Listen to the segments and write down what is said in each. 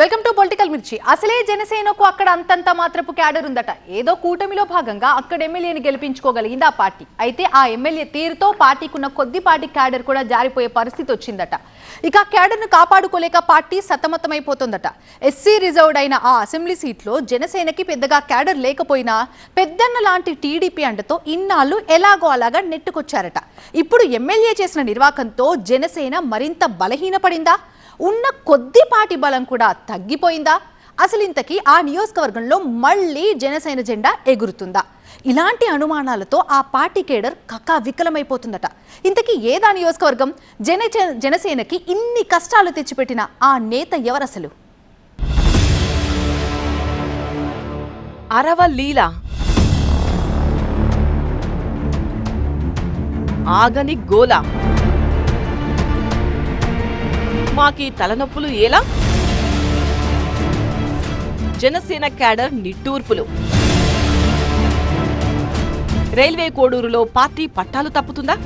Welcome to political మిర్చి. అసలే జనసేనకు అక్కడ అంతంత మాత్రపు క్యాడర్ ఉందట. ఏదో కూటమిలో భాగంగా అక్కడ ఎమ్మెల్యేని గెలిపించుకోగలిగింది ఆ పార్టీ. అయితే ఆ ఎమ్మెల్యే తీరుతో పార్టీకున్న కొద్దిపాటి క్యాడర్ కూడా జారిపోయే పరిస్థితి వచ్చిందట. ఇక క్యాడర్ను కాపాడుకోలేక పార్టీ సతమతమైపోతుందట. ఎస్సీ రిజర్వ్డ్ అయిన ఆ అసెంబ్లీ సీట్లో జనసేనకి పెద్దగా క్యాడర్ లేకపోయినా పెద్దన్న లాంటి టీడీపీ అండతో ఇన్నాళ్ళు ఎలాగో అలాగా నెట్టుకొచ్చారట. ఇప్పుడు ఎమ్మెల్యే చేసిన నిర్వాకంతో జనసేన మరింత బలహీనపడిందా? ఉన్న కొద్దిపాటి బలం కూడా తగ్గిపోయిందా? అసలు ఇంతకీ ఆ నియోజకవర్గంలో మళ్ళీ జనసేన జెండా ఎగురుతుందా? ఇలాంటి అనుమానాలతో ఆ పార్టీ కేడర్ కక్కా వికలమైపోతుందట. ఇంతకీ ఏదా నియోజకవర్గం? జనసేనకి ఇన్ని కష్టాలు తెచ్చిపెట్టిన ఆ నేత ఎవరసలు? అరవలీల ఆగని గోల, మాకీ తలనొప్పులు ఎలా? జనసేన క్యాడర్ నిట్టూర్పులు. రైల్వే కోడూరులో పార్టీ పట్టాలు తప్పుతుందా?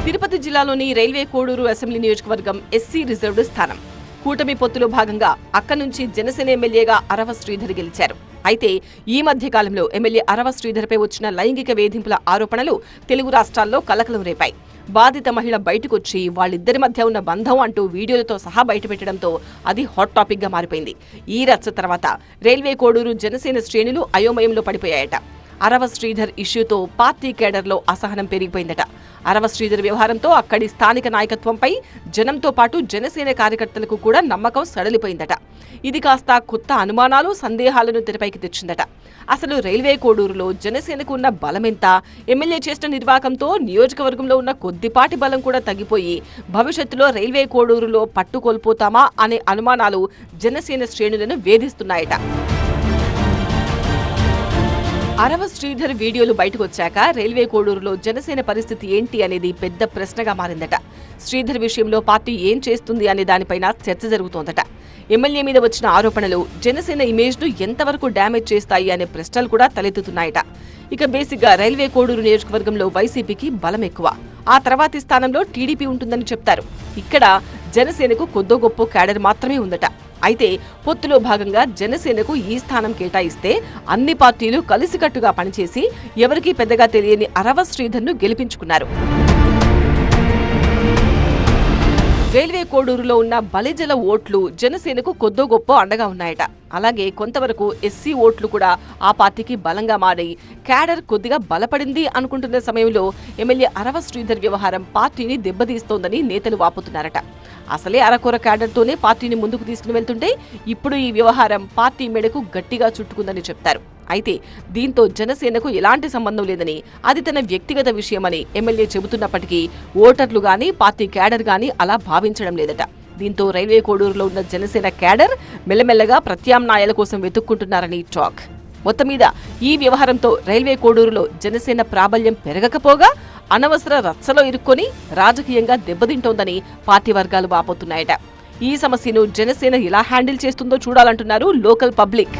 తిరుపతి జిల్లాలోని రైల్వే కోడూరు అసెంబ్లీ నియోజకవర్గం ఎస్సీ రిజర్వ్డ్ స్థానం. కూటమి పొత్తులో భాగంగా అక్కడి నుంచి జనసేన ఎమ్మెల్యేగా అరవ శ్రీధర్ గెలిచారు. అయితే ఈ మధ్య కాలంలో ఎమ్మెల్యే అరవ శ్రీధర్పై వచ్చిన లైంగిక వేధింపుల ఆరోపణలు తెలుగు రాష్ట్రాల్లో కలకలం రేపాయి. బాధిత మహిళ బయటకొచ్చి వాళ్ళిద్దరి మధ్య ఉన్న బంధం అంటూ వీడియోలతో సహా బయటపెట్టడంతో అది హాట్ టాపిక్ గా మారిపోయింది. ఈ రచ్చ తర్వాత రైల్వే కోడూరు జనసేన శ్రేణులు అయోమయంలో పడిపోయాయట. అరవ శ్రీధర్ ఇష్యూతో పార్టీ కేడర్లో అసహనం పెరిగిపోయిందట. అరవ శ్రీధర్ వ్యవహారంతో అక్కడి స్థానిక నాయకత్వంపై జనంతో పాటు జనసేన కార్యకర్తలకు కూడా నమ్మకం సడలిపోయిందట. ఇది కాస్త కొత్త అనుమానాలు, సందేహాలను తెరపైకి తెచ్చిందట. అసలు రైల్వే కోడూరులో జనసేనకు ఉన్న బలమెంత? ఎమ్మెల్యే చేసిన నిర్వాకంతో నియోజకవర్గంలో ఉన్న కొద్దిపాటి బలం కూడా తగ్గిపోయి భవిష్యత్తులో రైల్వే కోడూరులో పట్టు కోల్పోతామా అనే అనుమానాలు జనసేన శ్రేణులను వేధిస్తున్నాయట. అరవ శ్రీధర్ వీడియోలు బయటకొచ్చాక రైల్వే కోడూరులో జనసేన పరిస్థితి ఏంటి అనేది పెద్ద ప్రశ్నగా మారిందట. శ్రీధర్ విషయంలో పార్టీ ఏం చేస్తుంది అనే దానిపైన చర్చ జరుగుతోందట. ఎమ్మెల్యే మీద వచ్చిన ఆరోపణలు జనసేన ఇమేజ్ ను ఎంతవరకు డ్యామేజ్ చేస్తాయి అనే ప్రశ్నలు కూడా తలెత్తుతున్నాయట. ఇక బేసిక్ గా రైల్వే కోడూరు నియోజకవర్గంలో వైసీపీకి బలం ఎక్కువ, ఆ తర్వాతి స్థానంలో టీడీపీ ఉంటుందని చెప్తారు. ఇక్కడ జనసేనకు కొద్దో గొప్ప క్యాడర్ మాత్రమే ఉందట. అయితే పొత్తులో భాగంగా జనసేనకు ఈ స్థానం కేటాయిస్తే అన్ని పార్టీలు కలిసికట్టుగా పనిచేసి ఎవరికీ పెద్దగా తెలియని అరవ శ్రీధర్ను గెలిపించుకున్నారు. రైల్వే కోడూరులో ఉన్న బలిజల ఓట్లు జనసేనకు కొద్దో గొప్ప అండగా ఉన్నాయట. అలాగే కొంతవరకు ఎస్సీ ఓట్లు కూడా ఆ పార్టీకి బలంగా మారి క్యాడర్ కొద్దిగా బలపడింది అనుకుంటున్న సమయంలో ఎమ్మెల్యే అరవ శ్రీధర్ వ్యవహారం పార్టీని దెబ్బతీస్తోందని నేతలు వాపోతున్నారట. అసలే అరకొర క్యాడర్తోనే పార్టీని ముందుకు తీసుకుని వెళ్తుంటే ఇప్పుడు ఈ వ్యవహారం పార్టీ మెడకు గట్టిగా చుట్టుకుందని చెప్తారు. అయితే దీంతో జనసేనకు ఎలాంటి సంబంధం లేదని, అది తన వ్యక్తిగత విషయమని ఎమ్మెల్యే చెబుతున్నప్పటికీ ఓటర్లు గానీ పార్టీ క్యాడర్ గానీ అలా భావించడం లేదట. దీంతో రైల్వే కోడూరులో ఉన్న జనసేన క్యాడర్ మెల్లమెల్లగా ప్రత్యామ్నాయాల కోసం వెతుక్కుంటున్నారని టాక్. మొత్తం మీద ఈ వ్యవహారంతో రైల్వే కోడూరులో జనసేన ప్రాబల్యం పెరగకపోగా అనవసర రచ్చలో ఇరుక్కొని రాజకీయంగా దెబ్బతింటోందని పార్టీ వర్గాలు వాపోతున్నాయట. ఈ సమస్యను జనసేన ఎలా హ్యాండిల్ చేస్తుందో చూడాలంటున్నారు లోకల్ పబ్లిక్.